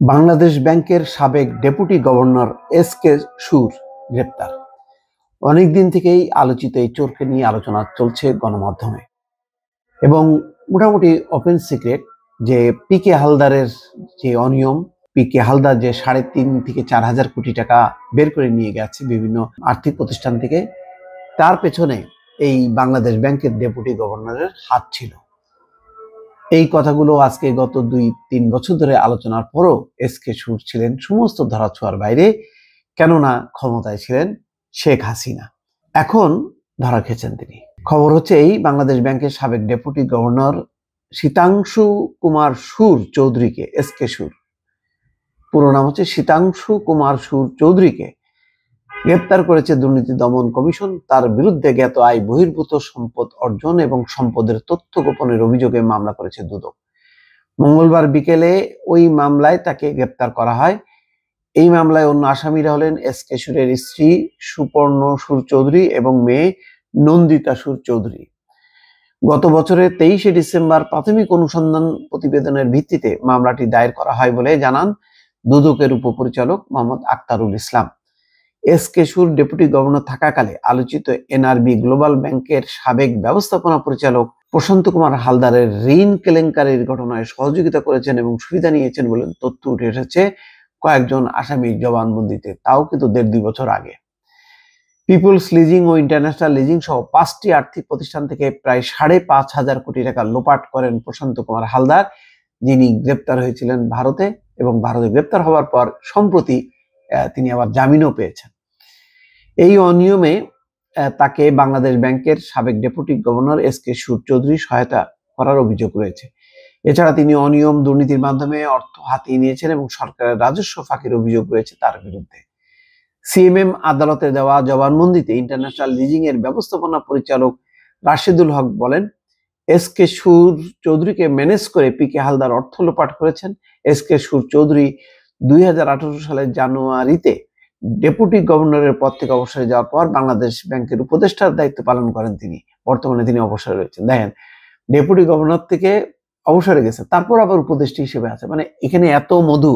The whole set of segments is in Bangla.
বাংলাদেশ ব্যাংকের সাবেক ডেপুটি গভর্নর এস.কে. সুর গ্রেপ্তার। অনেকদিন থেকেই আলোচিত এই চোরকে নিয়ে আলোচনা চলছে গণমাধ্যমে এবং মোটামুটি ওপেন সিক্রেট যে পি.কে. হালদারের যে অনিয়ম, পি.কে. হালদার যে 3.5 থেকে 4,000 কোটি টাকা বের করে নিয়ে গেছে বিভিন্ন আর্থিক প্রতিষ্ঠান থেকে, তার পেছনে এই বাংলাদেশ ব্যাংকের ডেপুটি গভর্নরের হাত ছিল। এই কথাগুলো আজকে গত 2-3 বছর ধরে আলোচনার পরও এস.কে. সুর ছিলেন সমস্ত ধরাছোঁয়ার বাইরে, কেননা ক্ষমতায় ছিলেন শেখ হাসিনা। এখন ধরা খেয়েছেন তিনি। খবর হচ্ছে এই বাংলাদেশ ব্যাংকের সাবেক ডেপুটি গভর্নর শীতাংশু কুমার সুর চৌধুরীকে, এস.কে. সুর পুরো নাম হচ্ছে শীতাংশু কুমার সুর চৌধুরীকে গ্রেপ্তার করেছে দুর্নীতি দমন কমিশন। তার বিরুদ্ধে জ্ঞাত আয় বহির্ভূত সম্পদ অর্জন এবং সম্পদের তথ্য গোপনের অভিযোগে মামলা করেছে দুদক। মঙ্গলবার বিকেলে ওই মামলায় তাকে গ্রেপ্তার করা হয়। এই মামলায় অন্য আসামিরা হলেন এস.কে. সুরের স্ত্রী সুপর্ণ সুর চৌধুরী এবং মেয়ে নন্দিতা সুর চৌধুরী। গত বছরের 23শে ডিসেম্বর প্রাথমিক অনুসন্ধান প্রতিবেদনের ভিত্তিতে মামলাটি দায়ের করা হয় বলে জানান দুদকের উপপরিচালক মোহাম্মদ আক্তারুল ইসলাম। এস.কে. সুর ডেপুটি গভর্নর থাকাকালে আলোচিত এনআরবি গ্লোবাল ব্যাংকের সাবেক ব্যবস্থাপনা পরিচালক প্রশান্ত কুমার হালদারের ঋণ কেলেঙ্কারির ঘটনায় সহযোগিতা করেছেন এবং সুবিধা নিয়েছেন বলে তথ্য উঠে এসেছে কয়েকজন আসামির জবানবন্দিতে, তাও কিন্তু 1.5-2 বছর আগে। পিপলস লিজিং ও ইন্টারন্যাশনাল লিজিং সহ 5টি আর্থিক প্রতিষ্ঠান থেকে প্রায় 5,500 কোটি টাকা লোপাট করেন প্রশান্ত কুমার হালদার, যিনি গ্রেপ্তার হয়েছিলেন ভারতে এবং ভারতে গ্রেপ্তার হওয়ার পর সম্প্রতি তিনি আবার জামিনও পেয়েছেন। এই অনিয়মে তাকে বাংলাদেশ ব্যাংকের সাবেক ডেপুটি গভর্নর এস.কে. সুর চৌধুরী সহায়তা করার অভিযোগ রয়েছে। এছাড়া তিনি অনিয়ম দুর্নীতির মাধ্যমে অর্থ হাতিয়ে নিয়েছেন এবং সরকারের রাজস্ব ফাঁকির অভিযোগ রয়েছে তার বিরুদ্ধে। সিএমএম আদালতে দেওয়া জবানবন্দিতে ইন্টারন্যাশনাল লিজিং এর ব্যবস্থাপনা পরিচালক রাশেদুল হক বলেন, এস.কে. সুর চৌধুরীকে ম্যানেজ করে পি.কে. হালদার অর্থ লোপাট করেছেন। এস.কে. সুর চৌধুরী 2018 সালের জানুয়ারিতে ডেপুটি গভর্নরের পদ থেকে অবসরে যাওয়ার পর বাংলাদেশ ব্যাংকের উপদেষ্টার দায়িত্ব পালন করেন তিনি। বর্তমানে তিনি অবসরে রয়েছেন। দেখেন, ডেপুটি গভর্নর থেকে অবসরে গেছে, তারপর আবার উপদেষ্টা হিসেবে আছে। মানে এখানে এত মধু,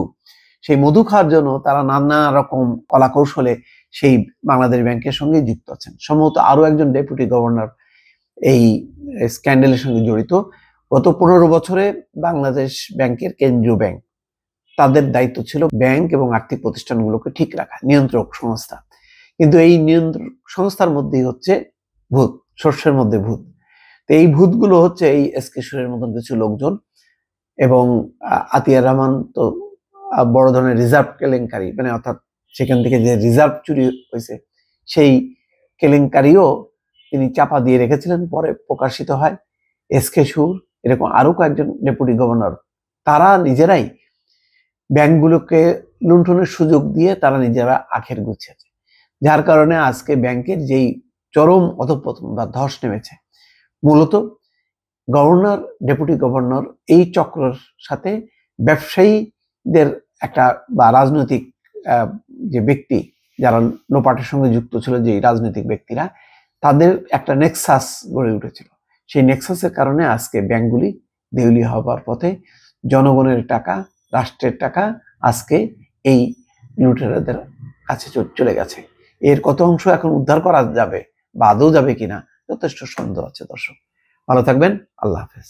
সেই মধু খাওয়ার জন্য তারা নানা রকম কলা কৌশলে সেই বাংলাদেশ ব্যাংকের সঙ্গে যুক্ত আছেন। সম্ভবত আরো একজন ডেপুটি গভর্নর এই স্ক্যান্ডালের সঙ্গে জড়িত। গত 15 বছরে বাংলাদেশ ব্যাংকের কেন্দ্রীয় ব্যাংক, তাদের দায়িত্ব ছিল ব্যাংক এবং আর্থিক প্রতিষ্ঠানগুলোকে ঠিক রাখা, নিয়ন্ত্রক সংস্থা। কিন্তু এই নিয়ন্ত্রক সংস্থার মধ্যেই হচ্ছে ভূত, শস্যের মধ্যে ভূত। তো এই ভূতগুলো হচ্ছে এই এস.কে. সুরের মতন কিছু লোকজন এবং আতিয়ার রহমান তো বড় ধরনের রিজার্ভ কেলেঙ্কারি, মানে অর্থাৎ সেখান থেকে যে রিজার্ভ চুরি হয়েছে সেই কেলেঙ্কারিও তিনি চাপা দিয়ে রেখেছিলেন, পরে প্রকাশিত হয়। এস.কে. সুর এরকম আরো কয়েকজন ডেপুটি গভর্নর, তারা নিজেরাই ব্যাংকগুলোকে লুণ্ঠনের সুযোগ দিয়ে তারা নিজেরা আখের গুছিয়েছে, যার কারণে আজকে ব্যাংকের যেই চরম অধঃপতন বা ধস নেমেছে, মূলত গভর্নর, ডেপুটি গভর্নর এই চক্রের সাথে ব্যবসায়ীদের একটা বা রাজনৈতিক যে ব্যক্তি যারা লোপাটের সঙ্গে যুক্ত ছিল, যে রাজনৈতিক ব্যক্তিরা, তাদের একটা নেক্সাস গড়ে উঠেছিল। সেই নেক্সাসের কারণে আজকে ব্যাংকগুলি দেউলিয়া হবার পথে। জনগণের টাকা, রাষ্ট্রের টাকা আজকে এই লুটেরাদের কাছে চলে গেছে। এর কত অংশ এখন উদ্ধার করা যাবে বা আদৌ যাবে কিনা যথেষ্ট সন্দেহ আছে। দর্শক, ভালো থাকবেন। আল্লাহ হাফেজ।